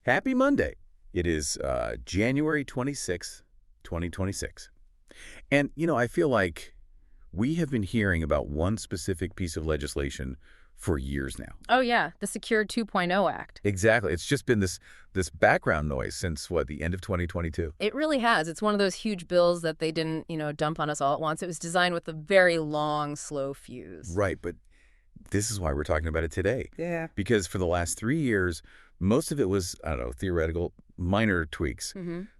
Happy Monday. It is January 26th, 2026. And, I feel like we have been hearing about one specific piece of legislation for years now. Oh, yeah, the Secure 2.0 Act. Exactly. It's just been this background noise since, the end of 2022? It really has. It's one of those huge bills that they didn't, dump on us all at once. It was designed with a very long, slow fuse. Right, but this is why we're talking about it today. Yeah. Because for the last 3 years, most of it was, I don't know, theoretical, minor tweaks.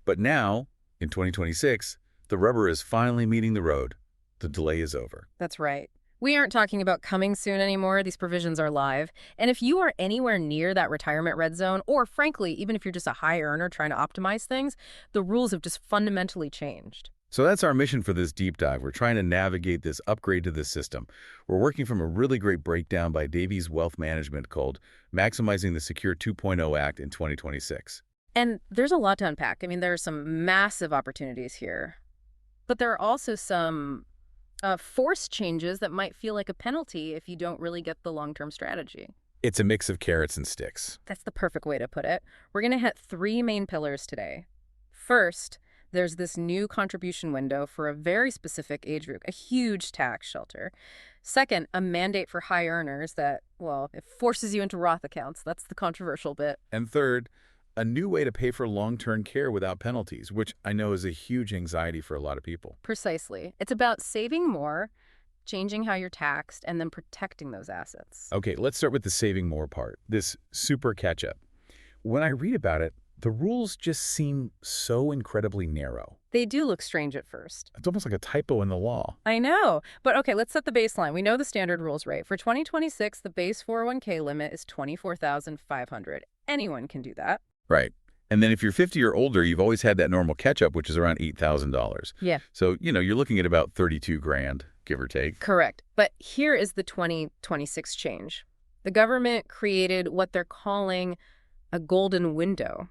But now, in 2026, the rubber is finally meeting the road. The delay is over. That's right. We aren't talking about coming soon anymore. These provisions are live. And if you are anywhere near that retirement red zone, or frankly, even if you're just a high earner trying to optimize things, the rules have just fundamentally changed. So that's our mission for this deep dive. We're trying to navigate this upgrade to this system. We're working from a really great breakdown by Davies Wealth Management called Maximizing the Secure 2.0 Act in 2026. And there's a lot to unpack. I mean, there are some massive opportunities here. But there are also some forced changes that might feel like a penalty if you don't really get the long-term strategy. It's a mix of carrots and sticks. That's the perfect way to put it. We're going to hit three main pillars today. First, there's this new contribution window for a very specific age group, a huge tax shelter. Second, a mandate for high earners that, well, it forces you into Roth accounts. That's the controversial bit. And third, a new way to pay for long-term care without penalties, which I know is a huge anxiety for a lot of people. Precisely. It's about saving more, changing how you're taxed, and then protecting those assets. Okay, let's start with the saving more part, this super catch-up. When I read about it, the rules just seem so incredibly narrow. They do look strange at first. It's almost like a typo in the law. I know. But okay, let's set the baseline. We know the standard rules, right? For 2026, the base 401k limit is $24,500. Anyone can do that. Right. And then if you're 50 or older, you've always had that normal catch-up, which is around $8,000. Yeah. So, you're looking at about 32 grand, give or take. Correct. But here is the 2026 change. The government created what they're calling a golden window.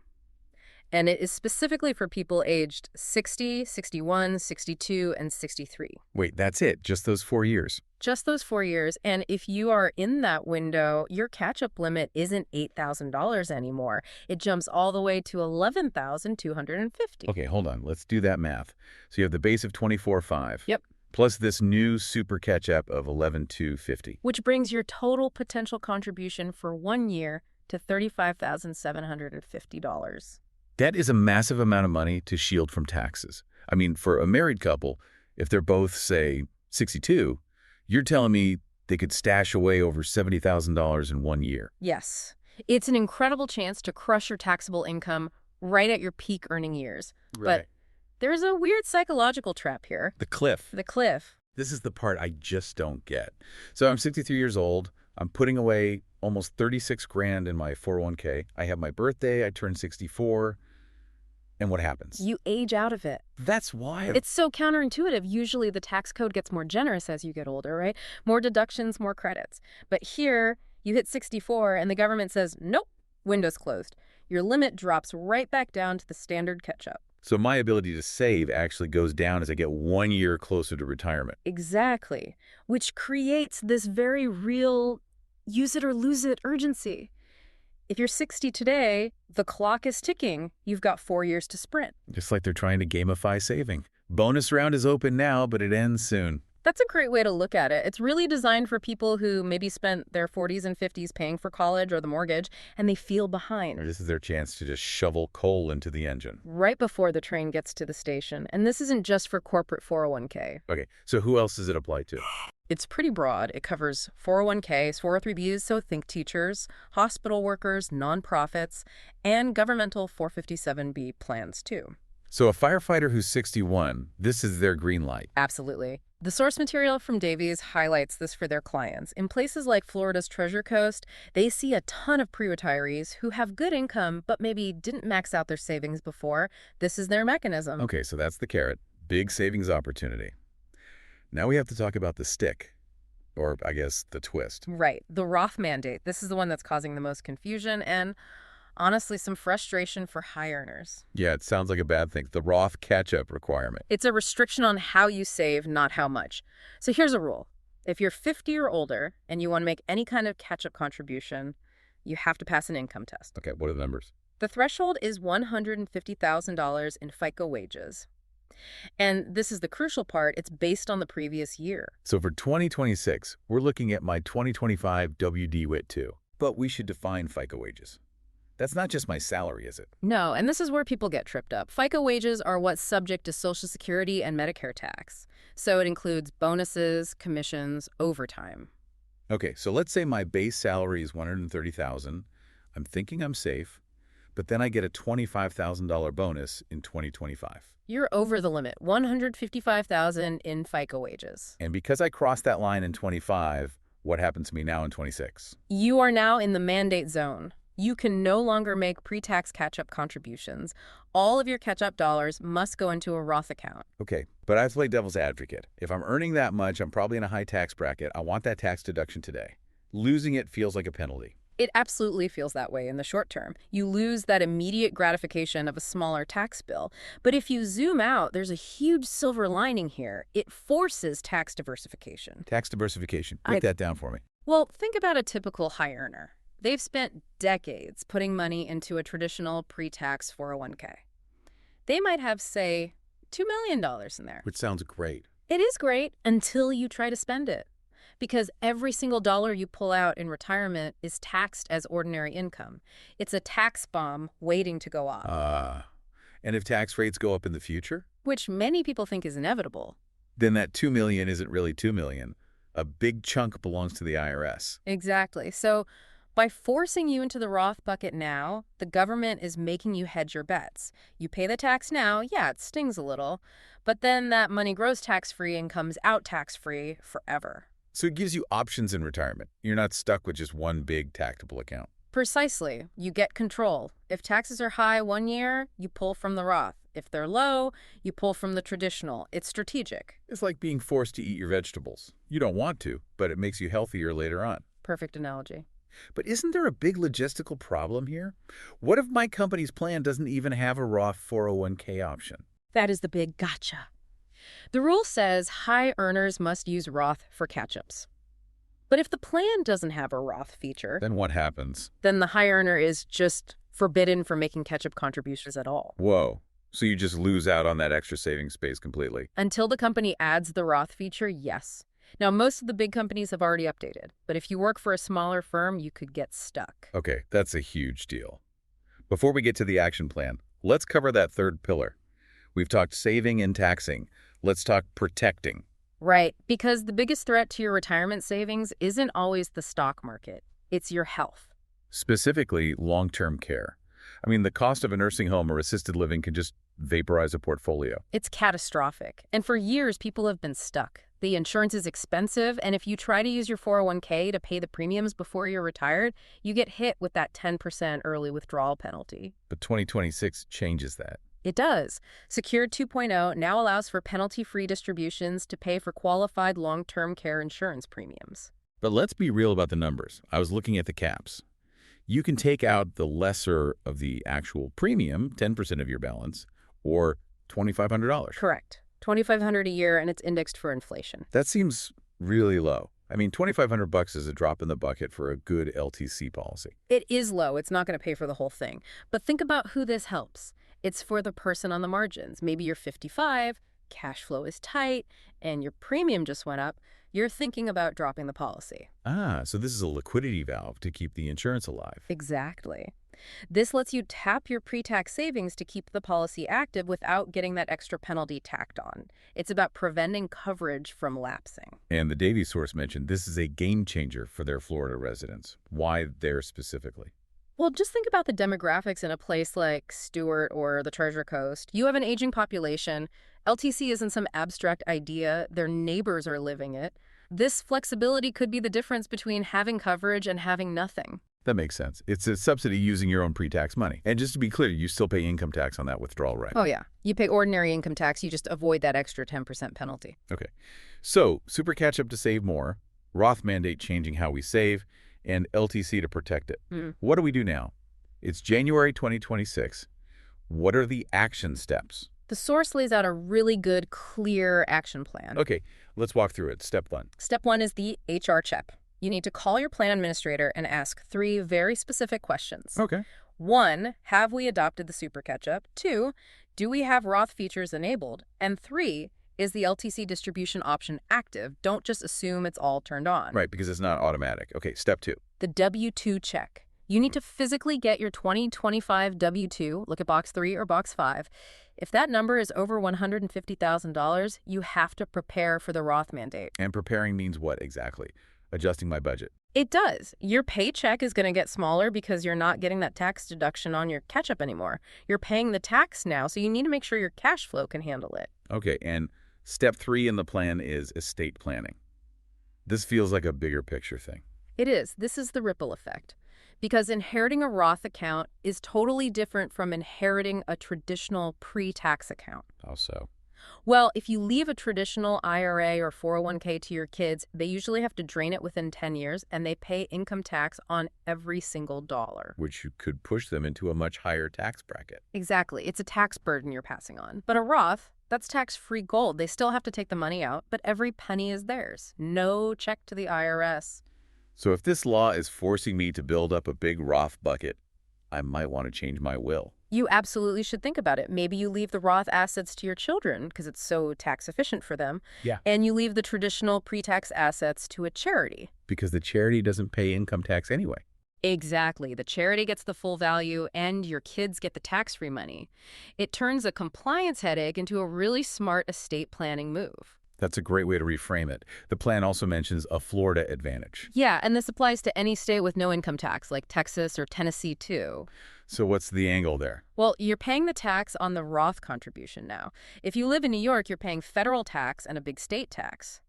And it is specifically for people aged 60, 61, 62, and 63. Wait, that's it? Just those 4 years? Just those 4 years. And if you are in that window, your catch-up limit isn't $8,000 anymore. It jumps all the way to $11,250. Okay, hold on. Let's do that math. So you have the base of 24,500. Yep. Plus this new super catch-up of 11,250. Which brings your total potential contribution for 1 year to $35,750. That is a massive amount of money to shield from taxes. I mean, for a married couple, if they're both, say, 62, you're telling me they could stash away over $70,000 in 1 year. Yes. It's an incredible chance to crush your taxable income right at your peak earning years. Right. But there's a weird psychological trap here. The cliff. The cliff. This is the part I just don't get. So I'm 63 years old. I'm putting away almost 36 grand in my 401k. I have my birthday. I turn 64. And what happens? You age out of it. That's wild. It's so counterintuitive. Usually the tax code gets more generous as you get older, right? More deductions, more credits. But here, you hit 64 and the government says, nope, window's closed. Your limit drops right back down to the standard catch-up. So my ability to save actually goes down as I get 1 year closer to retirement. Exactly. Which creates this very real use it or lose it urgency. If you're 60 today, the clock is ticking. You've got 4 years to sprint. Just like they're trying to gamify saving. Bonus round is open now, but it ends soon. That's a great way to look at it. It's really designed for people who maybe spent their 40s and 50s paying for college or the mortgage, and they feel behind. This is their chance to just shovel coal into the engine. Right before the train gets to the station. And this isn't just for corporate 401k. Okay, so who else does it apply to? It's pretty broad. It covers 401ks, 403bs, so think teachers, hospital workers, nonprofits, and governmental 457b plans too. So a firefighter who's 61, this is their green light. Absolutely. The source material from Davies highlights this for their clients. In places like Florida's Treasure Coast, they see a ton of pre-retirees who have good income but maybe didn't max out their savings before. This is their mechanism. Okay, so that's the carrot. Big savings opportunity. Now we have to talk about the stick, or I guess the twist. Right. The Roth mandate. This is the one that's causing the most confusion and honestly some frustration for high earners. Yeah, it sounds like a bad thing. The Roth catch-up requirement. It's a restriction on how you save, not how much. So here's a rule. If you're 50 or older and you want to make any kind of catch-up contribution, you have to pass an income test. Okay, what are the numbers? The threshold is $150,000 in FICA wages. And this is the crucial part, it's based on the previous year. So for 2026, we're looking at my 2025 WDWIT too. But we should define FICA wages. That's not just my salary, is it? No, and this is where people get tripped up. FICA wages are what's subject to Social Security and Medicare tax. So it includes bonuses, commissions, overtime. Okay, so let's say my base salary is $130,000. I'm thinking I'm safe, but then I get a $25,000 bonus in 2025. You're over the limit, $155,000 in FICA wages. And because I crossed that line in 25, what happens to me now in 26? You are now in the mandate zone. You can no longer make pre-tax catch-up contributions. All of your catch-up dollars must go into a Roth account. Okay, but I have to play devil's advocate. If I'm earning that much, I'm probably in a high tax bracket. I want that tax deduction today. Losing it feels like a penalty. It absolutely feels that way in the short term. You lose that immediate gratification of a smaller tax bill. But if you zoom out, there's a huge silver lining here. It forces tax diversification. Tax diversification. Break that down for me. Well, think about a typical high earner. They've spent decades putting money into a traditional pre-tax 401k. They might have, say, $2 million in there. Which sounds great. It is great until you try to spend it. Because every single dollar you pull out in retirement is taxed as ordinary income. It's a tax bomb waiting to go off. And if tax rates go up in the future? Which many people think is inevitable. Then that $2 million isn't really $2 million. A big chunk belongs to the IRS. Exactly. So by forcing you into the Roth bucket now, the government is making you hedge your bets. You pay the tax now, yeah, it stings a little, but then that money grows tax-free and comes out tax-free forever. So it gives you options in retirement. You're not stuck with just one big taxable account. Precisely. You get control. If taxes are high one year, you pull from the Roth. If they're low, you pull from the traditional. It's strategic. It's like being forced to eat your vegetables. You don't want to, but it makes you healthier later on. Perfect analogy. But isn't there a big logistical problem here? What if my company's plan doesn't even have a Roth 401k option? That is the big gotcha. The rule says high earners must use Roth for catch-ups. But if the plan doesn't have a Roth feature, then what happens? Then the high earner is just forbidden from making catch-up contributions at all. Whoa. So you just lose out on that extra savings space completely? Until the company adds the Roth feature, yes. Now, most of the big companies have already updated, but if you work for a smaller firm, you could get stuck. Okay, that's a huge deal. Before we get to the action plan, let's cover that third pillar. We've talked saving and taxing. Let's talk protecting. Right, because the biggest threat to your retirement savings isn't always the stock market. It's your health. Specifically, long-term care. I mean, the cost of a nursing home or assisted living can just vaporize a portfolio. It's catastrophic. And for years, people have been stuck. The insurance is expensive, and if you try to use your 401k to pay the premiums before you're retired, you get hit with that 10% early withdrawal penalty. But 2026 changes that. It does. Secured 2.0 now allows for penalty-free distributions to pay for qualified long-term care insurance premiums. But let's be real about the numbers. I was looking at the caps. You can take out the lesser of the actual premium, 10% of your balance, or $2,500. Correct. $2,500 a year, and it's indexed for inflation. That seems really low. I mean, $2,500 is a drop in the bucket for a good LTC policy. It is low. It's not going to pay for the whole thing. But think about who this helps. It's for the person on the margins. Maybe you're 55, cash flow is tight, and your premium just went up. You're thinking about dropping the policy. So this is a liquidity valve to keep the insurance alive. Exactly. This lets you tap your pre-tax savings to keep the policy active without getting that extra penalty tacked on. It's about preventing coverage from lapsing. And the Davies source mentioned this is a game changer for their Florida residents. Why there specifically? Well, just think about the demographics in a place like Stewart or the Treasure Coast. You have an aging population. LTC isn't some abstract idea. Their neighbors are living it. This flexibility could be the difference between having coverage and having nothing. That makes sense. It's a subsidy using your own pre-tax money. And just to be clear, you still pay income tax on that withdrawal, right? Oh, yeah. You pay ordinary income tax. You just avoid that extra 10% penalty. Okay. So, super catch-up to save more, Roth mandate changing how we save, and LTC to protect it. What do we do now? It's January 2026. What are the action steps? The source lays out a really good, clear action plan. Okay, let's walk through it. Step 1. Step 1 is the HR check. You need to call your plan administrator and ask 3 very specific questions. Okay. 1, have we adopted the super catch-up? 2, do we have Roth features enabled? And 3, is the LTC distribution option active? Don't just assume it's all turned on. Right, because it's not automatic. Okay, step 2. The W-2 check. You need to physically get your 2025 W-2, look at box 3 or box 5. If that number is over $150,000, you have to prepare for the Roth mandate. And preparing means what exactly? Adjusting my budget. It does. Your paycheck is going to get smaller because you're not getting that tax deduction on your catch-up anymore. You're paying the tax now, so you need to make sure your cash flow can handle it. Okay, and step 3 in the plan is estate planning. This feels like a bigger picture thing. It is. This is the ripple effect. Because inheriting a Roth account is totally different from inheriting a traditional pre-tax account. How so? Well, if you leave a traditional IRA or 401k to your kids, they usually have to drain it within 10 years, and they pay income tax on every single dollar. Which could push them into a much higher tax bracket. Exactly. It's a tax burden you're passing on. But a Roth, that's tax-free gold. They still have to take the money out, but every penny is theirs. No check to the IRS. So if this law is forcing me to build up a big Roth bucket, I might want to change my will. You absolutely should think about it. Maybe you leave the Roth assets to your children because it's so tax efficient for them. Yeah. And you leave the traditional pre-tax assets to a charity. Because the charity doesn't pay income tax anyway. Exactly. The charity gets the full value and your kids get the tax-free money. It turns a compliance headache into a really smart estate planning move. That's a great way to reframe it. The plan also mentions a Florida advantage. Yeah, and this applies to any state with no income tax, like Texas or Tennessee, too. So what's the angle there? Well, you're paying the tax on the Roth contribution now. If you live in New York, you're paying federal tax and a big state tax.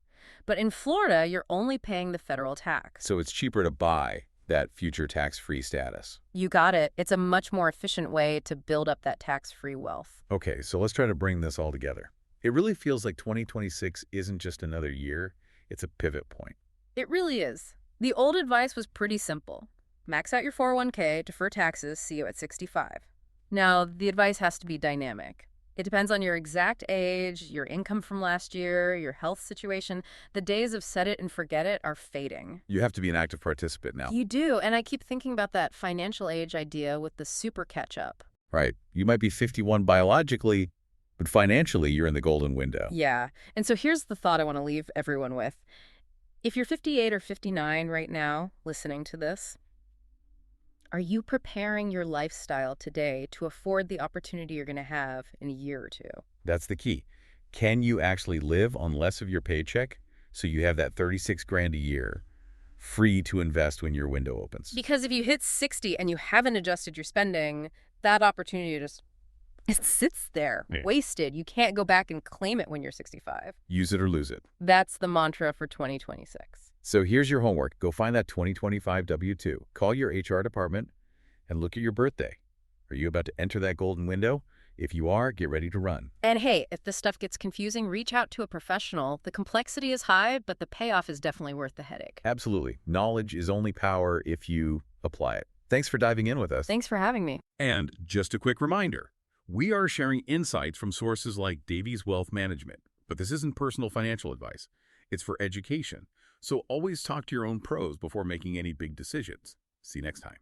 But in Florida, you're only paying the federal tax. So it's cheaper to buy that future tax-free status. You got it. It's a much more efficient way to build up that tax-free wealth. Okay, so let's try to bring this all together. It really feels like 2026 isn't just another year, it's a pivot point. It really is. The old advice was pretty simple. Max out your 401k, defer taxes, see you at 65. Now, the advice has to be dynamic. It depends on your exact age, your income from last year, your health situation. The days of set it and forget it are fading. You have to be an active participant now. You do, and I keep thinking about that financial age idea with the super catch-up. Right. You might be 51 biologically, but financially, you're in the golden window. Yeah. And so here's the thought I want to leave everyone with. If you're 58 or 59 right now listening to this, are you preparing your lifestyle today to afford the opportunity you're going to have in a year or two? That's the key. Can you actually live on less of your paycheck so you have that 36 grand a year free to invest when your window opens? Because if you hit 60 and you haven't adjusted your spending, that opportunity just it sits there, wasted. You can't go back and claim it when you're 65. Use it or lose it. That's the mantra for 2026. So here's your homework. Go find that 2025 W-2. Call your HR department and look at your birthday. Are you about to enter that golden window? If you are, get ready to run. And hey, if this stuff gets confusing, reach out to a professional. The complexity is high, but the payoff is definitely worth the headache. Absolutely. Knowledge is only power if you apply it. Thanks for diving in with us. Thanks for having me. And just a quick reminder, we are sharing insights from sources like Davies Wealth Management, but this isn't personal financial advice. It's for education. So always talk to your own pros before making any big decisions. See you next time.